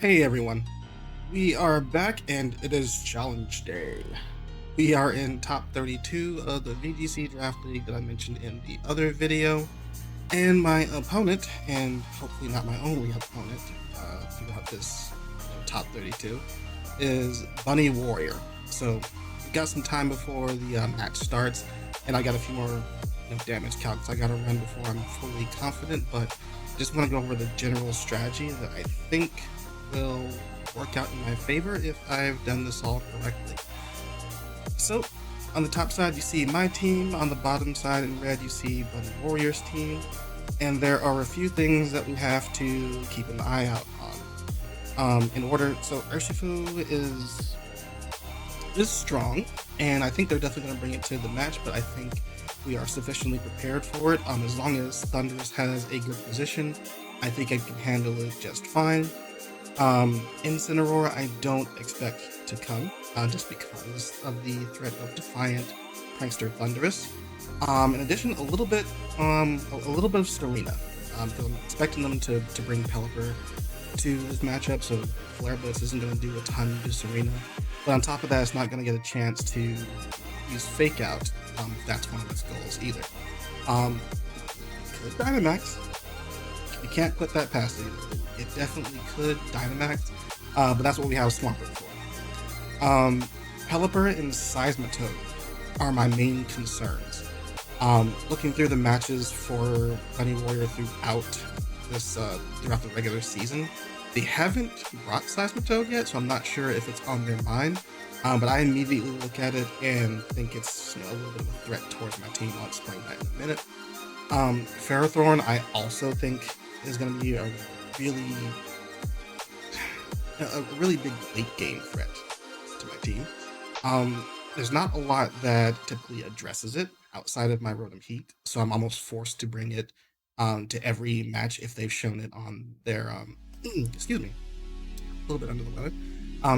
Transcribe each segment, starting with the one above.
Hey everyone, we are back and it is challenge day. We are in top 32 of the VGC draft league that I mentioned in the other video. And my opponent, and hopefully not my only opponent throughout this top 32, is BunnyWarrior. So we got some time before the match starts, and I got a few more damage calcs I gotta run before I'm fully confident, but just want to go over the general strategy that I think will work out in my favor if I've done this all correctly. So, on the top side, you see my team. On the bottom side in red, you see BunnyWarrior's team. And there are a few things that we have to keep an eye out on. So Urshifu is strong, and I think they're definitely going to bring it to the match, but I think we are sufficiently prepared for it. As long as Thunderous has a good position, I think I can handle it just fine. Incineroar I don't expect to come, just because of the threat of Defiant, Prankster, Thunderous. In addition, a little bit of Serena, because I'm expecting them to bring Pelipper to this matchup, so Flare Blitz isn't going to do a ton to Serena. But on top of that, it's not going to get a chance to use Fake Out, if that's one of its goals either. Dynamax, you can't put that past it. It definitely could Dynamax, but that's what we have Swampert for. Pelipper and Seismitoad are my main concerns. Looking through the matches for BunnyWarrior throughout the regular season, they haven't brought Seismitoad yet, so I'm not sure if it's on their mind. But I immediately look at it and think it's a little bit of a threat towards my team. I'll explain that in a minute. Ferrothorn, I also think is going to be a really big late game threat to my team. There's not a lot that typically addresses it outside of my Rotom Heat, so I'm almost forced to bring it to every match if they've shown it on their excuse me, a little bit under the weather.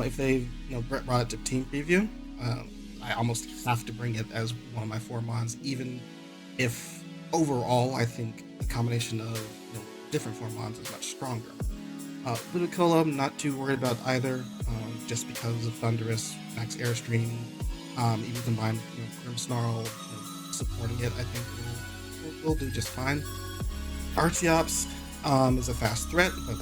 If they've brought it to team preview, I almost have to bring it as one of my 4 mons, even if overall I think the combination of different 4 mons is much stronger. Ludicolo, I'm not too worried about either, just because of Thunderous, Max Airstream, even combined Grimmsnarl supporting it, I think we'll do just fine. Archeops is a fast threat, but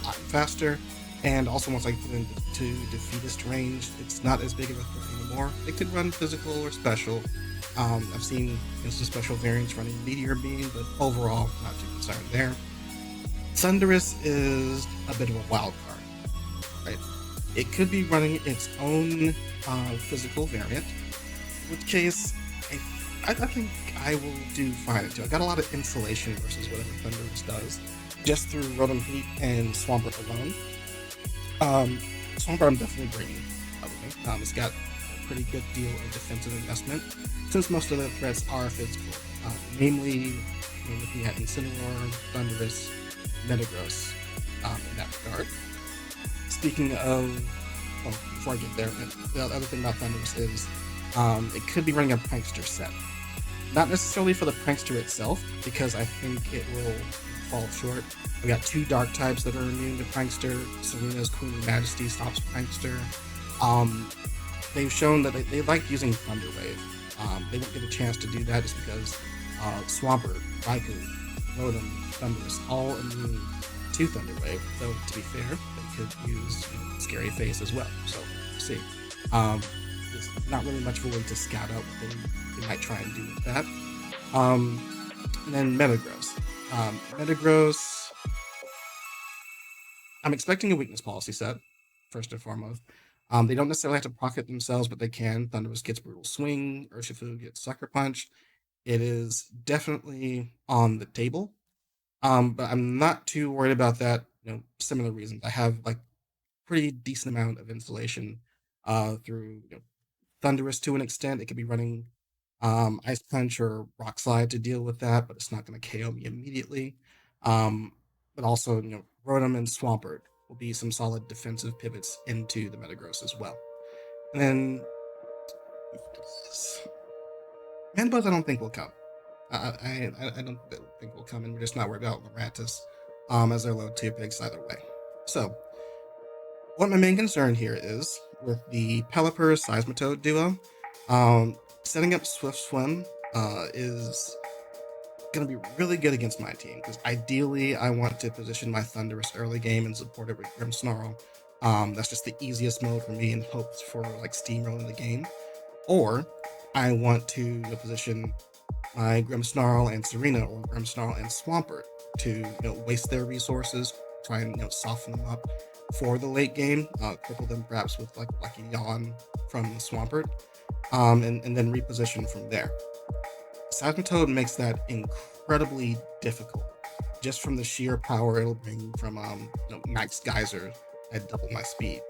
I'm faster, and also once I get into defeatist range, it's not as big of a threat anymore. It could run physical or special. I've seen some special variants running Meteor Beam, but overall, not too concerned there. Thunderous is a bit of a wild card, right? It could be running its own physical variant, in which case I think I will do fine too. I got a lot of insulation versus whatever Thunderous does, just through Rotom Heat and Swampert alone. Swampert I'm definitely bringing up with me. It's got a pretty good deal of defensive investment, since most of the threats are physical, namely looking at Incineroar, Thunderous, Metagross in that regard. Speaking of, before I get there, the other thing about Thunderous is it could be running a Prankster set. Not necessarily for the Prankster itself, because I think it will fall short. We got 2 dark types that are immune to Prankster. Serena's Queenly Majesty stops Prankster. They've shown that they like using Thunder Wave. They won't get a chance to do that just because Swampert, Raikou, Rotom, Thunderous, all immune to Thunder Wave, though to be fair, they could use Scary Face as well, so we'll see. There's not really much of a way to scout out what they might try and do with that. And then Metagross. Metagross, I'm expecting a weakness policy set, first and foremost. They don't necessarily have to pocket themselves, but they can. Thunderous gets Brutal Swing, Urshifu gets Sucker Punch. It is definitely on the table. But I'm not too worried about that, similar reasons. I have pretty decent amount of insulation through Thunderous to an extent. It could be running Ice Punch or Rock Slide to deal with that, but it's not going to KO me immediately. But also, Rotom and Swampert will be some solid defensive pivots into the Metagross as well. And then Manbuzz I don't think will come. I don't think will come, and we're just not worried about Laratus as their low 2 picks either way. So, what my main concern here is with the Pelipper Seismitoad duo, um, setting up Swift Swim is going to be really good against my team because ideally I want to position my Thunderous early game and support it with Grimmsnarl. That's just the easiest mode for me in hopes for like steamrolling the game. Or I want to position my Grimmsnarl and Serena or Grimmsnarl and Swampert to waste their resources, try and soften them up for the late game, cripple them perhaps with like Lucky Yawn from Swampert, and then reposition from there. Seismitoad makes that incredibly difficult, just from the sheer power it'll bring from Max Geyser at double my speed.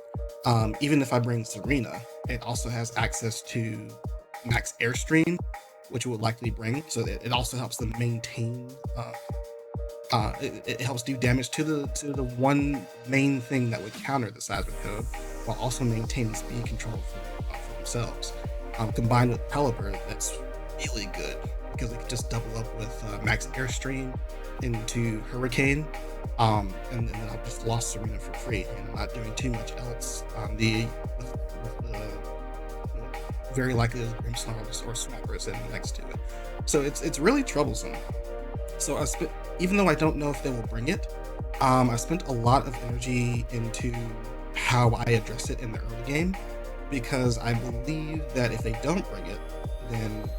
Even if I bring Serena, it also has access to Max Airstream, which it would likely bring, so that it also helps them maintain. It helps do damage to the one main thing that would counter the Seismitoad, while also maintaining speed control for themselves. Combined with Pelipper, that's really good because it could just double up with Max Airstream into Hurricane, and then I've just lost Serena for free, and I'm not doing too much else. With very likely as Grimmsnarl or Swampert sitting next to it, so it's really troublesome. So even though I don't know if they will bring it, I spent a lot of energy into how I address it in the early game, because I believe that if they don't bring it, then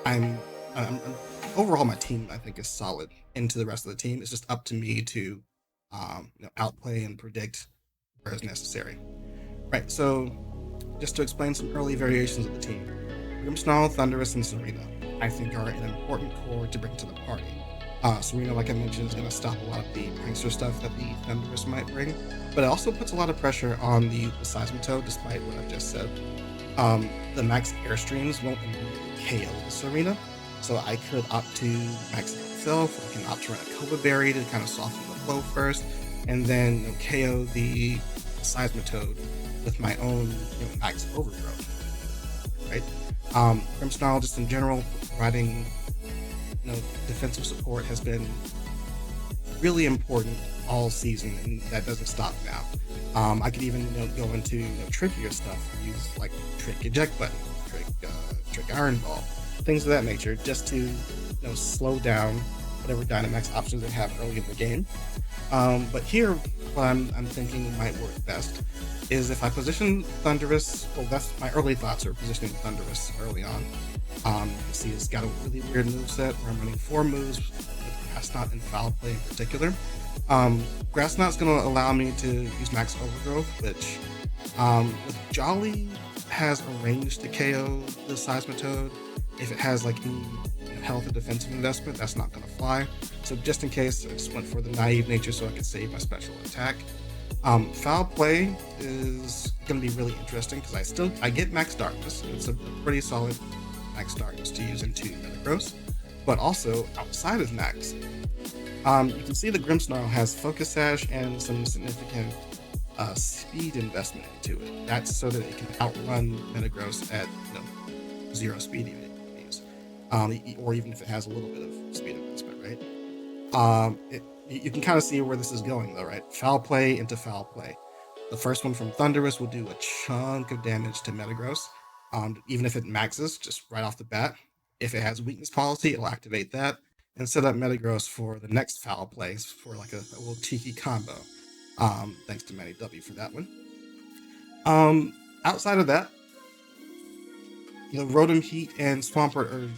I'm overall my team I think is solid into the rest of the team. It's just up to me to outplay and predict where is necessary. Right, so just to explain some early variations of the team, Grimmsnarl, Thundurus, and Serena I think are an important core to bring to the party. Serena, like I mentioned, is going to stop a lot of the prankster stuff that the Thundurus might bring, but it also puts a lot of pressure on the Seismitoad, despite what I've just said. The Max Airstreams won't immediately KO the Serena, so I could opt to max it myself. I can opt to run a Cobra Berry to kind of soften the blow first, and then KO the Seismitoad with my own Max Overgrowth. Right? Grimmsnarl, just in general, providing defensive support has been really important all season, and that doesn't stop now. I could even go into trickier stuff, use like Trick Eject Button, Trick Iron Ball, things of that nature, just to slow down whatever Dynamax options they have early in the game. But here, what I'm thinking might work best is if I position Thundurus. Well, that's my early thoughts are positioning Thundurus early on. You can see it's got a really weird moveset where I'm running 4 moves with Grass Knot and Foul Play in particular. Grass Knot's going to allow me to use Max Overgrowth, which with Jolly has a range to KO the Seismitoad. If it has like any health or defensive investment, that's not going to fly. So just in case, I just went for the naive nature so I could save my special attack. Foul Play is going to be really interesting because I get Max Darkness. It's a pretty solid Max Darkness to use into Metagross, but also outside of Max, you can see the Grimmsnarl has Focus Sash and some significant speed investment into it. That's so that it can outrun Metagross at 0 speed even, or even if it has a little bit of speed investment, right? You can kind of see where this is going though, right? Foul Play into Foul Play. The first one from Thundurus will do a chunk of damage to Metagross, even if it maxes just right off the bat. If it has Weakness Policy, it'll activate that and set up Metagross for the next Foul Play for like a little cheeky combo. Thanks to Manny W for that one. Outside of that, Rotom Heat and Swampert are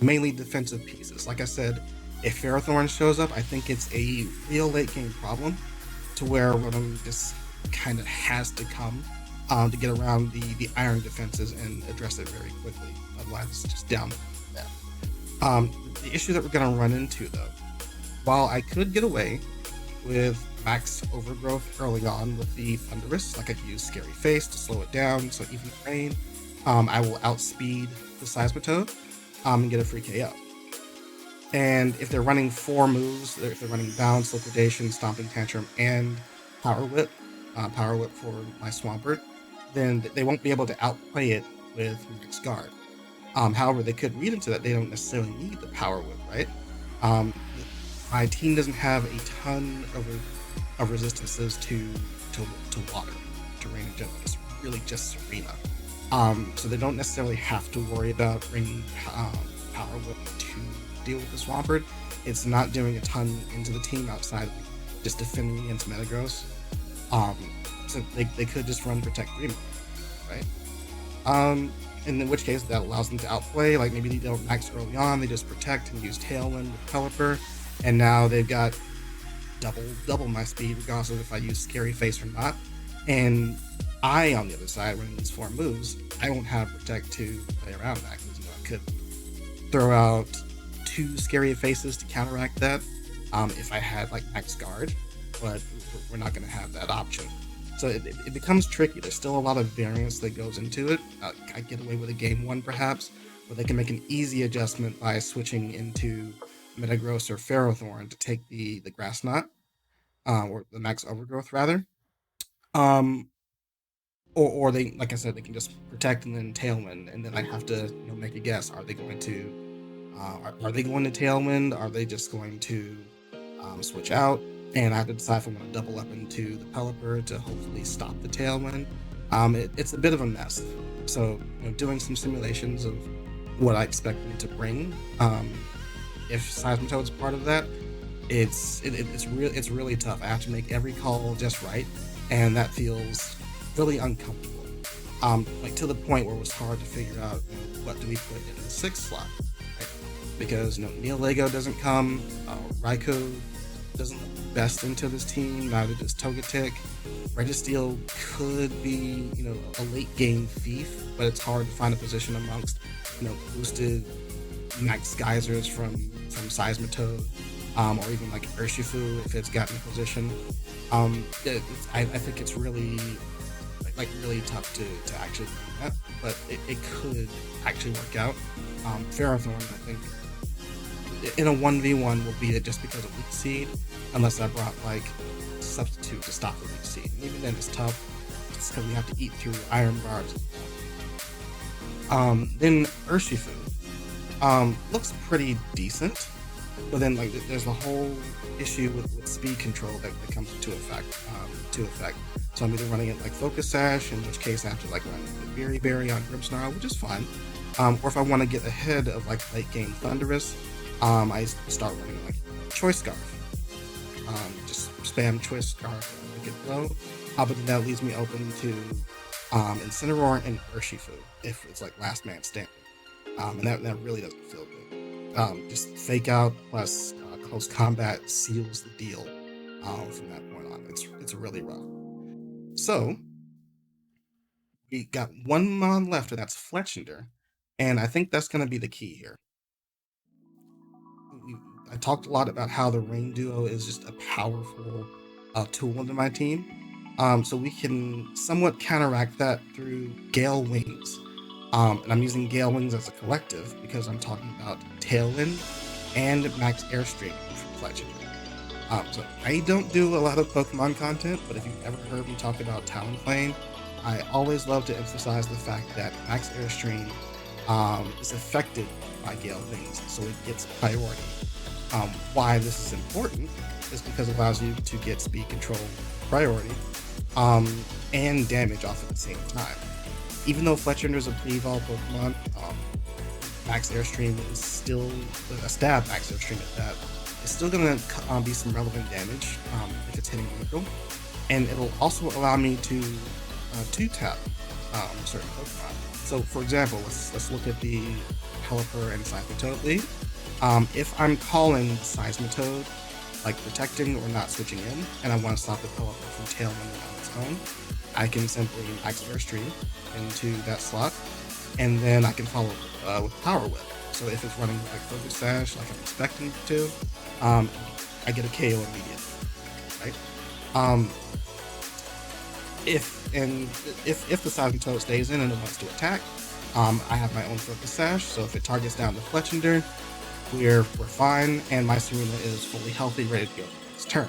mainly defensive pieces. Like I said, if Ferrothorn shows up, I think it's a real late game problem to where Rotom just kind of has to come to get around the iron defenses and address it very quickly. Otherwise, it's just down to that. The issue that we're going to run into, though, while I could get away with Max Overgrowth early on with the Thundurus, like I could use Scary Face to slow it down, so even rain, I will outspeed the Seismitoad and get a free KO. And if they're running 4 moves, if they're running Bounce, Liquidation, Stomping Tantrum, and Power Whip for my Swampert, then they won't be able to outplay it with Max Guard. However, they could read into that they don't necessarily need the Power Whip, right? My team doesn't have a ton of resistances to water. terrain in general. It's really just Serena. So they don't necessarily have to worry about bringing Power Whip to deal with the Swampert. It's not doing a ton into the team outside of just defending against Metagross. Um, so they could just run Protect Dream, right? In which case that allows them to outplay. Like maybe they don't max early on, they just protect and use Tailwind with Pelipper, and now they've got double my speed regardless of if I use Scary Face or not. And I, on the other side, running these 4 moves, I don't have Protect to play around that because I could throw out 2 Scary Faces to counteract that if I had like Max Guard, but we're not going to have that option. So it becomes tricky. There's still a lot of variance that goes into it. I get away with a game 1 perhaps, where they can make an easy adjustment by switching into Metagross or Ferrothorn to take the Grass Knot, or the Max Overgrowth rather. Or they, like I said, they can just protect and then Tailwind, and then I have to make a guess. Are they going to Tailwind? Are they just going to switch out? And I have to decide if I'm going to double up into the Pelipper to hopefully stop the Tailwind. It's a bit of a mess. So doing some simulations of what I expect them to bring. If Seismitoad's part of that, it's really tough. I have to make every call just right, and that feels really uncomfortable. Like to the point where it was hard to figure out what do we put in the 6th slot, right? Because Neolego doesn't come, Raikou doesn't look best into this team, neither does Togetic. Registeel could be a late game thief, but it's hard to find a position amongst boosted Max Geysers from Seismitoad, or even like Urshifu if it's gotten a position. I think it's really really tough to actually bring that, but it could actually work out. Ferrothorn, I think, in a 1v1 will beat it just because of Weak Seed, unless I brought like Substitute to stop the Weak Seed. And even then it's tough. It's because we have to eat through Iron Barbs. Then Urshifu looks pretty decent, but then like there's a whole issue with speed control that comes into effect. So I'm either running it like Focus Sash, in which case I have to like run the Berry on Grimmsnarl, which is fine. Or if I want to get ahead of like late game Thundurus, I start running like Choice Scarf. Just spam Choice Scarf and make it low. But then that leaves me open to Incineroar and Urshifu if it's like last man standing. And that really doesn't feel good. Just Fake Out plus Close Combat seals the deal from that point on. It's really rough. So we got 1 mon left, and that's Fletchinder, and I think that's going to be the key here. I talked a lot about how the Rain Duo is just a powerful tool into my team, so we can somewhat counteract that through Gale Wings. And I'm using Gale Wings as a collective because I'm talking about Tailwind and Max Airstream for Fletchinder. So I don't do a lot of Pokemon content, but if you've ever heard me talk about Talonflame, I always love to emphasize the fact that Max Airstream is affected by Gale Wings, so it gets priority. Why this is important is because it allows you to get speed control priority and damage off at the same time. Even though Fletchinder is a pre-evolved Pokemon, Max Airstream is still a stab Max Airstream at that. It's still going to be some relevant damage if it's hitting neutral, and it'll also allow me to 2-tap certain Pokemon. So, for example, let's look at the Pelipper and Seismitoad lead. If I'm calling Seismitoad, like protecting or not switching in, and I want to stop the Pelipper from Tailwinding on its own, I can simply Max Airstream into that slot, and then I can follow with Power Whip. So if it's running like Focus Sash, like I'm expecting it to, I get a KO immediately, right? If the Seismitoad stays in and it wants to attack, I have my own Focus Sash. So if it targets down the Fletchinder, we're fine, and my Serena is fully healthy, ready to go for the next turn.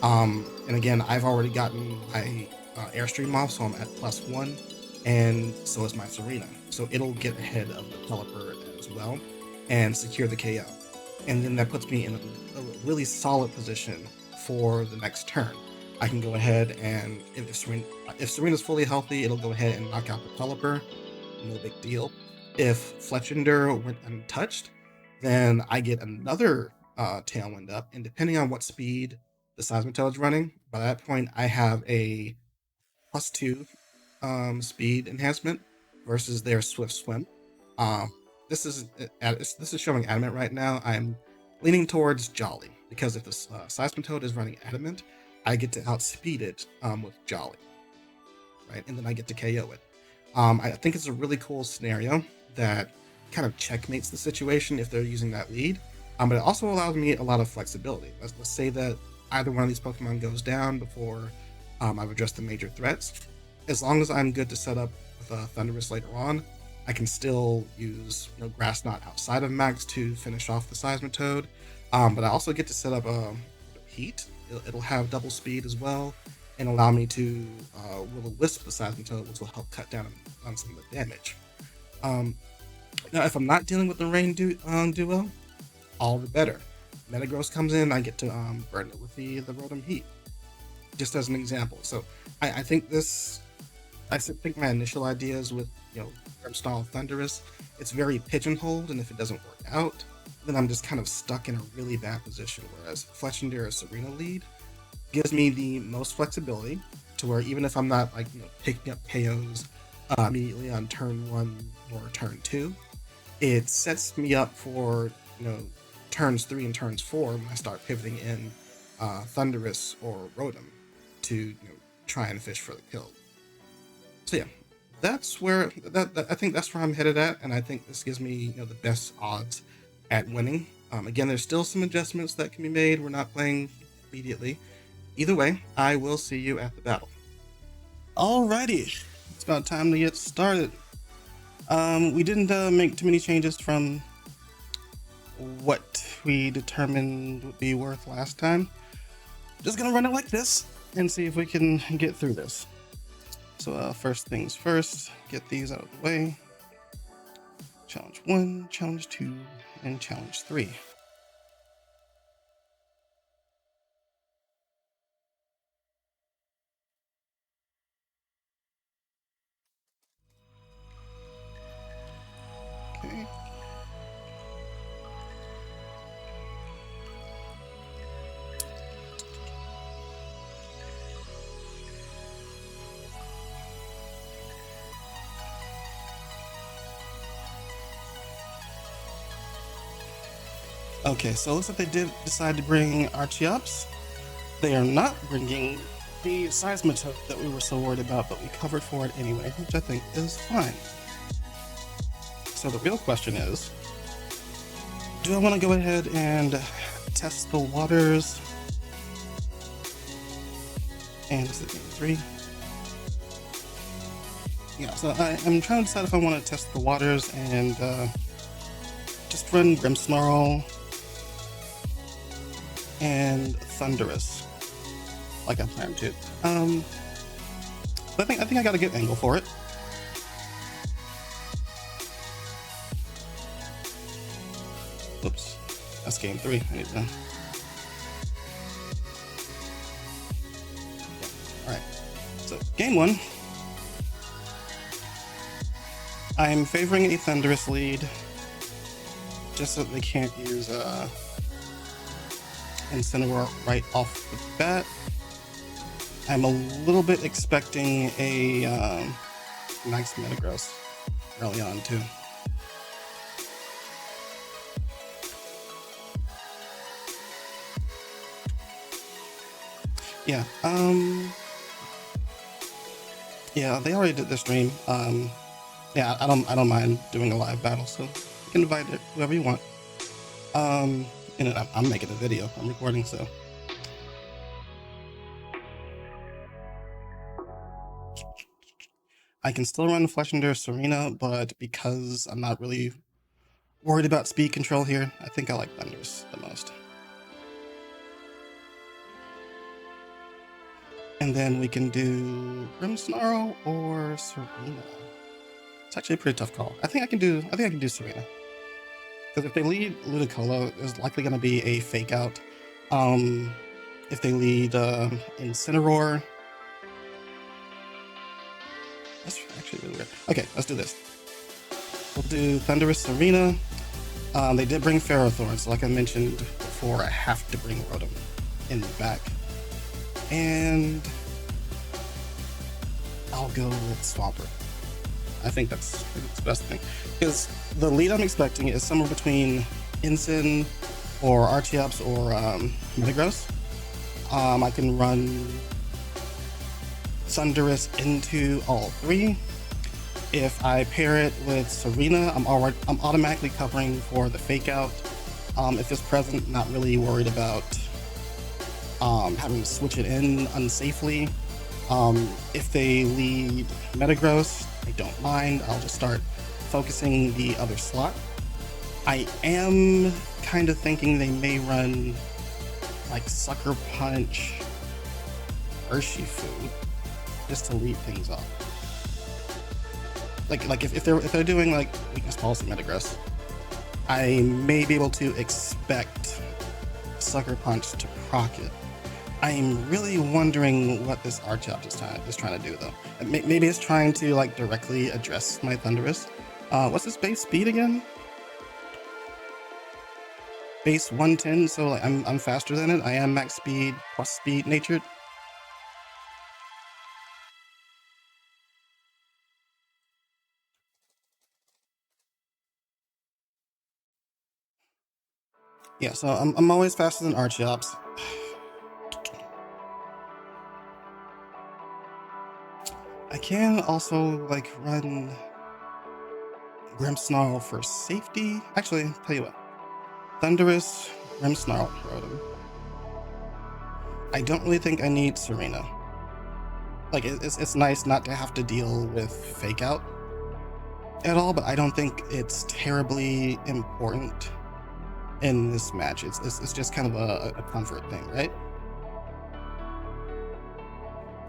And again, I've already gotten my Airstream off, so I'm at +1, and so is my Serena. So it'll get ahead of the Pelipper as well and secure the KO. And then that puts me in a really solid position for the next turn. I can go ahead and if Serena's fully healthy, it'll go ahead and knock out the Pelipper. No big deal. If Fletchinder went untouched, then I get another Tailwind up, and depending on what speed the Seismitoad's running, by that point I have a +2 speed enhancement versus their Swift Swim. Um, this is showing Adamant right now. I'm leaning towards Jolly because if the Seismitoad is running Adamant, I get to outspeed it with Jolly, right? And then I get to KO it. I think it's a really cool scenario that kind of checkmates the situation if they're using that lead. But it also allows me a lot of flexibility. Let's say that either one of these Pokemon goes down before I've addressed the major threats. As long as I'm good to set up with Thunderous later on, I can still use Grass Knot outside of Max to finish off the Seismitoad. But I also get to set up Heat. It'll have double speed as well, and allow me to Will-O-Wisp the Seismitoad, which will help cut down on some of the damage. Now, if I'm not dealing with the Rain duo, all the better. Metagross comes in, I get to burn it with the Rotom Heat, just as an example. So I think my initial ideas with Grimmsnarl Thundurus, it's very pigeonholed, and if it doesn't work out, then I'm just kind of stuck in a really bad position. Whereas Fletchinder or Serena lead gives me the most flexibility to where even if I'm not picking up KOs immediately on turn 1 or turn 2, it sets me up for turns 3 and turns 4 when I start pivoting in Thundurus or Rotom to try and fish for the kill. So yeah, that's where I think that's where I'm headed at, and I think this gives me the best odds at winning. Again, there's still some adjustments that can be made. We're not playing immediately. Either way, I will see you at the battle. Alrighty, it's about time to get started. We didn't make too many changes from what we determined would be worth last time. Just gonna run it like this and see if we can get through this. So first things first, get these out of the way. Challenge 1, Challenge 2, and Challenge 3. Okay. Okay, so it looks like they did decide to bring Archeops. They are not bringing the Seismitoad that we were so worried about, but we covered for it anyway, which I think is fine. So the real question is, do I want to go ahead and test the waters? And this is game 3. Yeah, so I'm trying to decide if I want to test the waters and just run Grimmsnarl and Thundurus like I planned to. But I think I got a good angle for it. Oops, that's game 3. I need to. All right. So game 1, I'm favoring a Thundurus lead, just so that they can't use Incineroar right off the bat. I'm a little bit expecting a nice Metagross early on too. Yeah, yeah, they already did the stream. Yeah, I don't mind doing a live battle, so you can invite whoever you want. And I'm making a video. I'm recording, so. I can still run Fletchinder Serena, but because I'm not really worried about speed control here, I think I like Thundurus the most. And then we can do Grimmsnarl or Serena. It's actually a pretty tough call. I think I can do Serena. Because if they lead Ludicolo, there's likely going to be a fake out if they lead Incineroar. That's actually really weird. Okay, let's do this. We'll do Thundurus Serena. They did bring Ferrothorn, so like I mentioned before, I have to bring Rotom in the back. And I'll go with Swampert. I think that's the best thing. Because the lead I'm expecting is somewhere between Incin or Archeops or Metagross. I can run Thundurus into all three. If I pair it with Serena, I'm automatically covering for the Fake Out. If it's present, not really worried about having to switch it in unsafely. If they lead Metagross, I don't mind. I'll just start focusing the other slot. I am kind of thinking they may run like Sucker Punch Urshifu just to lead things off. Like if they're doing like weakness policy Metagross, I may be able to expect Sucker Punch to proc it. I'm really wondering what this Archeops is trying to do though. Maybe it's trying to like directly address my Thundurus. What's its base speed again? Base 110, so like I'm faster than it. I am max speed plus speed natured. Yeah, so I'm always faster than Archeops. I can also like run Grimmsnarl for safety. Actually, tell you what, Thundurus, Grimmsnarl, Rotom. I don't really think I need Serena. Like it's nice not to have to deal with Fake Out at all, but I don't think it's terribly important in this match. It's just kind of a comfort thing, right?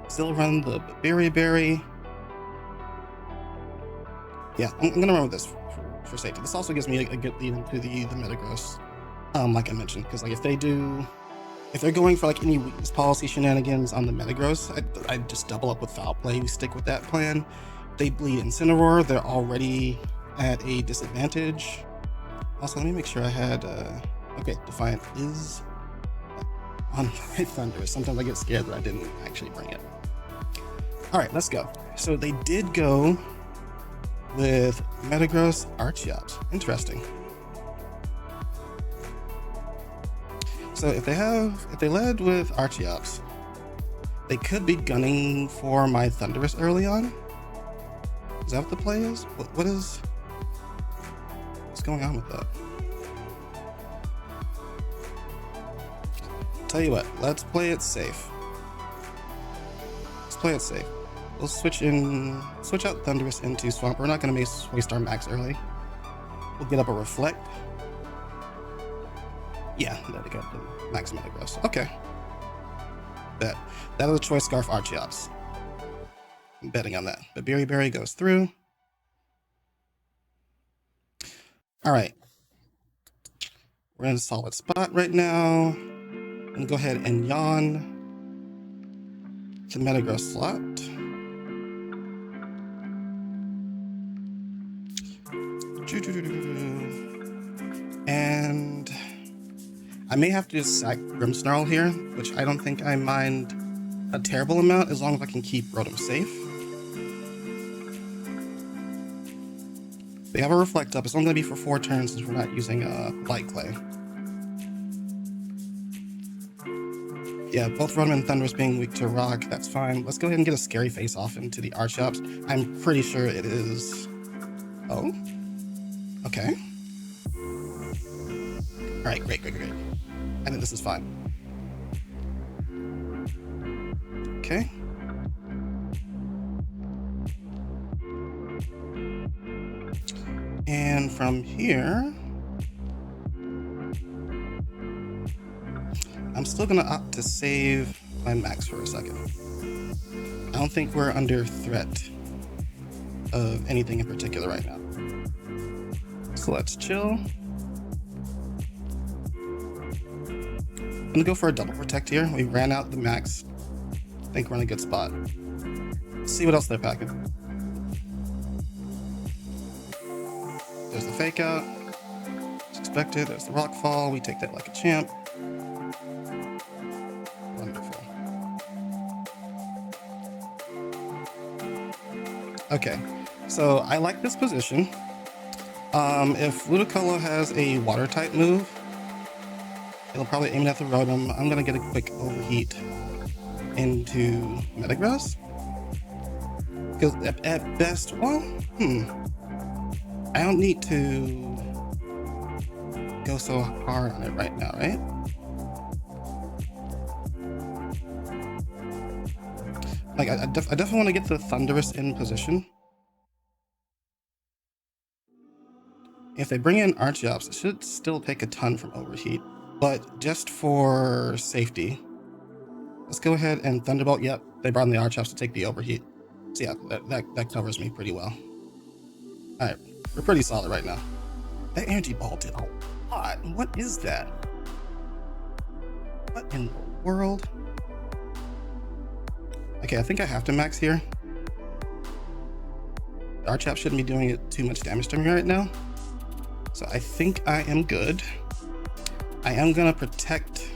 Still run the Berry. Yeah, I'm gonna run with this for safety. This also gives me a good lead into the Metagross, like I mentioned, because like if they're going for like any weakness policy shenanigans on the Metagross, I just double up with Foul Play. We stick with that plan. They bleed Incineroar. They're already at a disadvantage. Also, let me make sure I had okay, Defiant is on my Thundurus. Sometimes I get scared that I didn't actually bring it. All right, let's go. So they did go with Metagross Archeops. Interesting. So if they led with Archeops, they could be gunning for my Thundurus early on. Is that what the play is? What's going on with that? Tell you what, let's play it safe. We'll switch out Thundurus into Swamp. We're not going to waste our max early. We'll get up a Reflect. Yeah, there we go. The max Metagross. Okay. That is a Choice Scarf Archeops. I'm betting on that. But Berry goes through. Alright. We're in a solid spot right now. And go ahead and yawn the Metagross slot. And I may have to just sack Grimmsnarl here, which I don't think I mind a terrible amount as long as I can keep Rotom safe. They have a Reflect up. It's only going to be for 4 turns since we're not using Light Clay. Yeah, both Rotom and Thundurus being weak to Rock, that's fine. Let's go ahead and get a Scary Face off into the Archeops. I'm pretty sure it is... Oh? Okay. Alright, great. I think this is fine. Okay. And from here... I'm still gonna opt to save my max for a second. I don't think we're under threat of anything in particular right now. So let's chill. I'm gonna go for a double protect here. We ran out the max. I think we're in a good spot. Let's see what else they're packing. There's the fake out. As expected, there's the rock fall. We take that like a champ. Wonderful. Okay, so I like this position. If Ludicolo has a water type move, it'll probably aim it at the Rotom. I'm gonna get a quick overheat into Metagross. Because at best, well, I don't need to go so hard on it right now, right? Like, I definitely want to get the Thundurus in position. If they bring in Archeops, it should still take a ton from overheat. But just for safety, let's go ahead and Thunderbolt. Yep, they brought in the Archeops to take the overheat. So yeah, that covers me pretty well. Alright, we're pretty solid right now. That energy ball did a lot. What is that? What in the world? Okay, I think I have to max here. The Archeops shouldn't be doing it too much damage to me right now. So I think I am good. I am gonna protect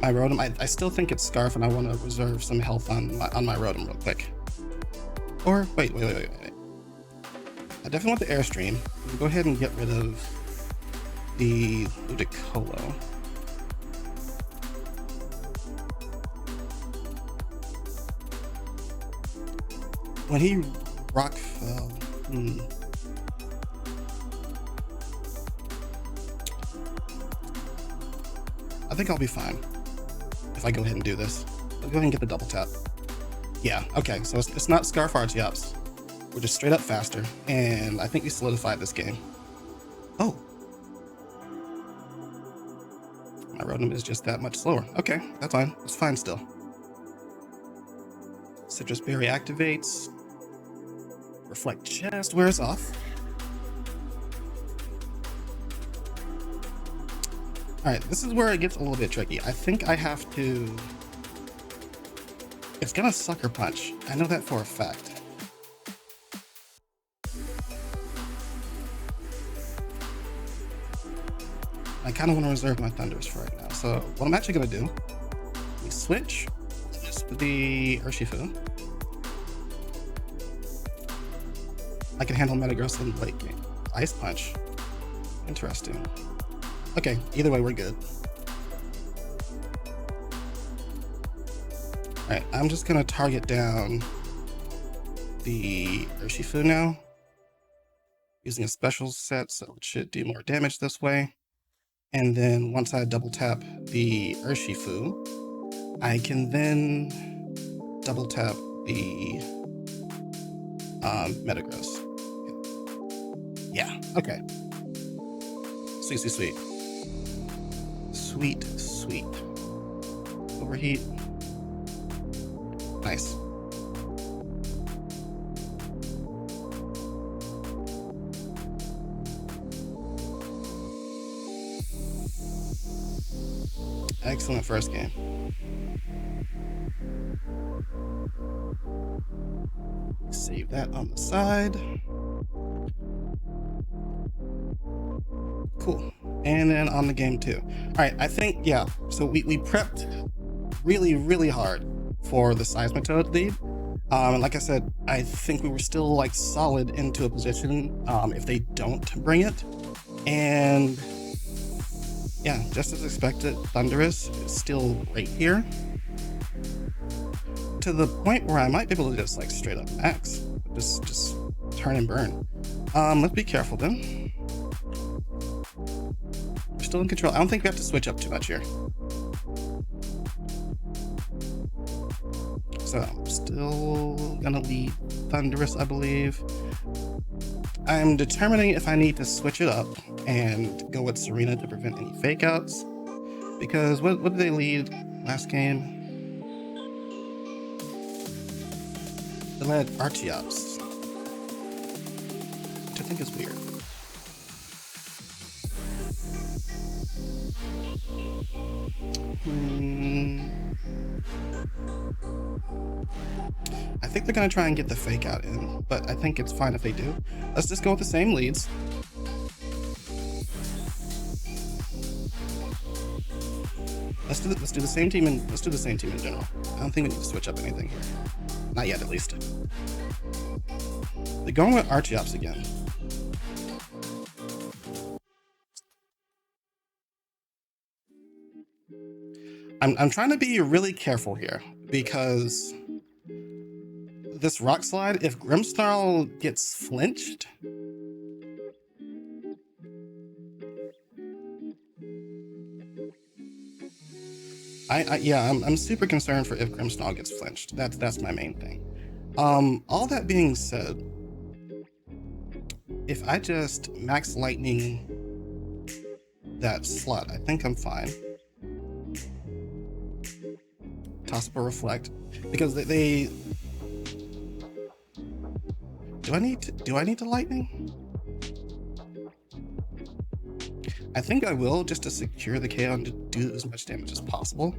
my Rotom. I still think it's Scarf, and I want to reserve some health on my Rotom real quick. Or wait. I definitely want the Airstream. We'll go ahead and get rid of the Ludicolo. When he rock fell, I think I'll be fine if I go ahead and do this. I'll go ahead and get the double tap. Yeah, okay, so it's not Scarf Archeops. We're just straight up faster, and I think we solidified this game. Oh. My Rotom is just that much slower. Okay, that's fine. It's fine still. Citrus Berry activates. Reflect just wears off. Alright, this is where it gets a little bit tricky. I think I have to... It's gonna Sucker Punch. I know that for a fact. I kind of want to reserve my Thundurus for right now. So what I'm actually going to do, we switch just with the Urshifu. I can handle Metagross in the late game. Ice Punch. Interesting. Okay, either way, we're good. Alright, I'm just going to target down the Urshifu now. Using a special set, so it should do more damage this way. And then once I double tap the Urshifu, I can then double tap the Metagross. Yeah, okay. Sweet. Sweet. Overheat. Nice. Excellent first game. Save that on the side. Cool. And then on the game 2. Alright, I think, yeah, so we prepped really hard for the Seismitoad lead. And like I said, I think we were still like solid into a position if they don't bring it. And yeah, just as expected, Thundurus is still great here. To the point where I might be able to just like straight up max. Just turn and burn. Let's be careful then. We're still in control. I don't think we have to switch up too much here. So I'm still gonna lead Thundurus, I believe. I'm determining if I need to switch it up and go with Serena to prevent any fake outs. Because what did they lead last game? They led Archeops, which I think is weird. I think they're gonna try and get the fake out in, but I think it's fine if they do. Let's just go with the same leads. Let's do the same team and let's do the same team in general. I don't think we need to switch up anything here. Not yet, at least. They're going with Archeops again. I'm trying to be really careful here because this rock slide, if Grimmsnarl gets flinched, I'm super concerned for if Grimmsnarl gets flinched. That's my main thing. All that being said, if I just max lightning that slot, I think I'm fine. Toss up a reflect because they do I need to lightning? I think I will, just to secure the KO and to do as much damage as possible.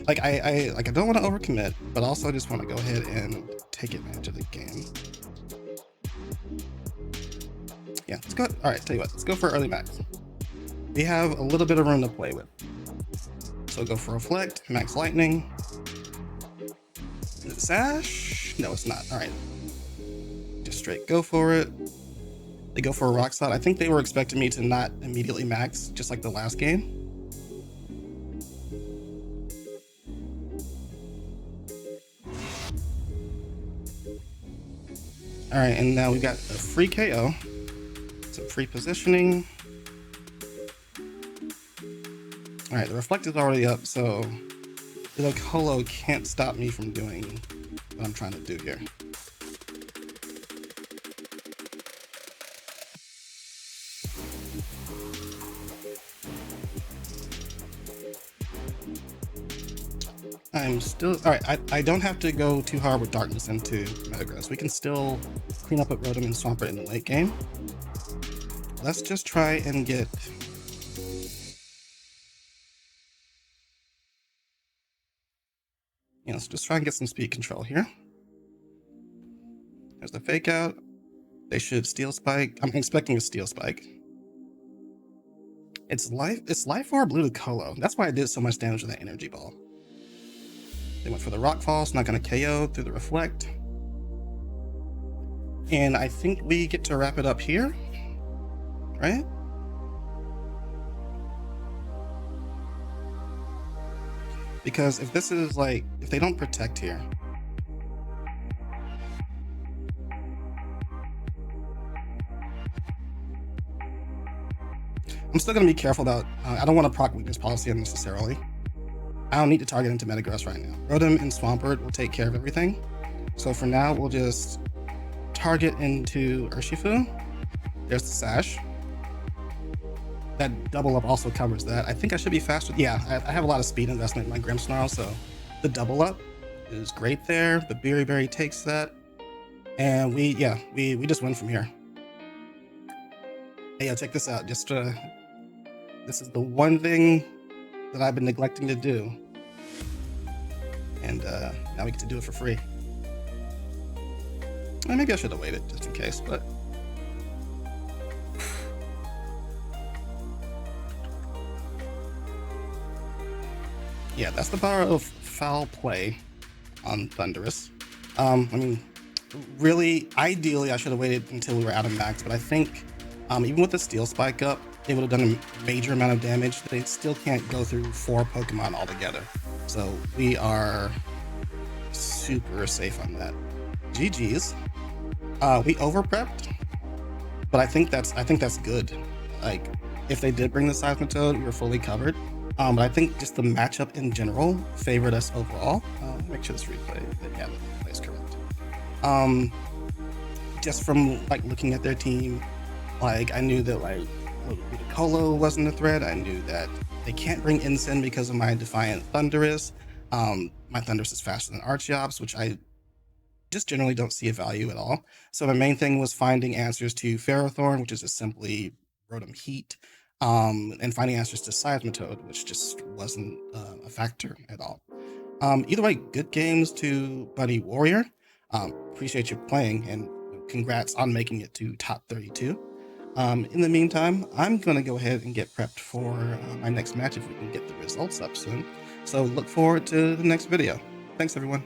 Like I don't want to overcommit, but also I just want to go ahead and take advantage of the game. Yeah, let's go. All right, tell you what, let's go for early max. We have a little bit of room to play with. So go for reflect, max lightning. Is it sash? No, it's not. All right, just straight go for it. They go for a rock slide. I think they were expecting me to not immediately max, just like the last game. All right, and now we've got a free KO, some free positioning. All right, the reflect is already up, so the holo can't stop me from doing what I'm trying to do here. I'm still, all right, I don't have to go too hard with darkness into Metagross. We can still clean up at Rotom and Swampert in the late game. Let's just try and get... Yeah, let's just try and get some speed control here. There's the fake out. They should Steel Spike. I'm expecting a Steel Spike. It's Life Orb Blue to Colo. That's why I did so much damage with that Energy Ball. They went for the Rock Fall, so not going to KO through the Reflect. And I think we get to wrap it up here, right? Because if this is like, if they don't protect here, I'm still going to be careful about, I don't want to proc weakness policy unnecessarily. I don't need to target into Metagross right now. Rotom and Swampert will take care of everything. So for now, we'll just target into Urshifu. There's the Sash. That double up also covers that. I think I should be faster. Yeah, I have a lot of speed investment in my Grimmsnarl, so the double up is great there. The Berry takes that. And we just win from here. Hey, check this out. Just this is the one thing that I've been neglecting to do. And now we get to do it for free. Well, maybe I should have waited just in case, but... Yeah, that's the power of foul play on Thundurus. I mean, really, ideally, I should have waited until we were out of max, but I think even with the Steel Spike up, it would have done a major amount of damage. They still can't go through 4 Pokemon altogether. So we are super safe on that. GG's. We over-prepped, but I think that's good. Like, if they did bring the Seismitoad, we were fully covered. But I think just the matchup in general favored us overall. Make sure this replay, yeah, the replay is correct. Just from like looking at their team, like I knew that like Colo wasn't a threat. I knew that they can't bring Incin because of my Defiant Thundurus. My Thundurus is faster than Archeops, which I just generally don't see a value at all. So my main thing was finding answers to Ferrothorn, which is just simply Rotom Heat, and finding answers to Seismitoad, which just wasn't a factor at all. Either way, good games to BunnyWarrior. Appreciate you playing, and congrats on making it to top 32. In the meantime, I'm going to go ahead and get prepped for my next match if we can get the results up soon. So look forward to the next video. Thanks, everyone.